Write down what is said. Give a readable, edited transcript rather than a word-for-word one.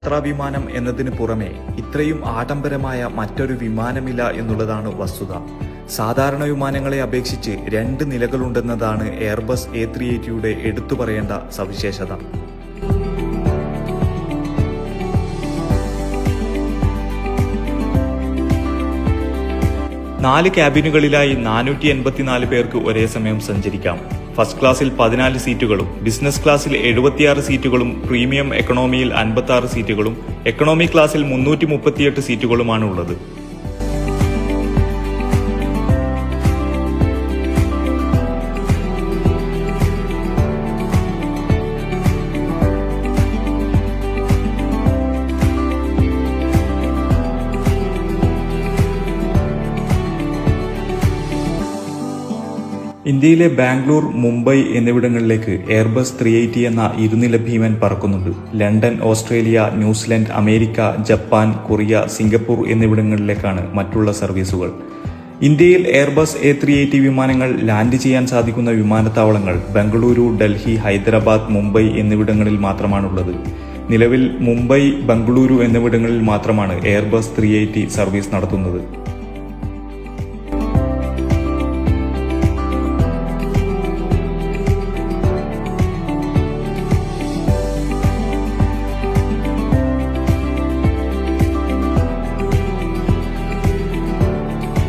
യാത്രാവിമാനം എന്നതിന് പുറമെ ഇത്രയും ആഡംബരമായ മറ്റൊരു വിമാനമില്ല എന്നുള്ളതാണ് വസ്തുത. സാധാരണ വിമാനങ്ങളെ അപേക്ഷിച്ച് 2 നിലകളുണ്ടെന്നതാണ് എയർബസ് A380യുടെ എടുത്തു പറയേണ്ട സവിശേഷത. 4 ക്യാബിനുകളിലായി 484 പേർക്ക് ഒരേ സമയം സഞ്ചരിക്കാം. ഫസ്റ്റ് ക്ലാസ്സിൽ 14 സീറ്റുകളും ബിസിനസ് ക്ലാസ്സിൽ 76 സീറ്റുകളും പ്രീമിയം എക്കണോമിയിൽ 56 സീറ്റുകളും എക്കണോമി ക്ലാസ്സിൽ 338 സീറ്റുകളുമാണ് ഉള്ളത്. ഇന്ത്യയിലെ ബാംഗ്ലൂർ, മുംബൈ എന്നിവിടങ്ങളിലേക്ക് എയർബസ് 380 എന്ന ഇരുനില ഭീമൻ പറക്കുന്നുണ്ട്. London, Australia, New Zealand, America, Japan, Korea, Singapore എന്നിവിടങ്ങളിലേക്കാണ് മറ്റുള്ള സർവീസുകൾ. ഇന്ത്യയിൽ എയർബസ് A380 വിമാനങ്ങൾ ലാൻഡ് ചെയ്യാൻ സാധിക്കുന്ന വിമാനത്താവളങ്ങൾ ബംഗളൂരു, ഡൽഹി, ഹൈദരാബാദ്, മുംബൈ എന്നിവിടങ്ങളിൽ മാത്രമാണുള്ളത്. നിലവിൽ മുംബൈ, ബംഗളൂരു എന്നിവിടങ്ങളിൽ മാത്രമാണ് എയർബസ് 380 സർവീസ് നടത്തുന്നത്.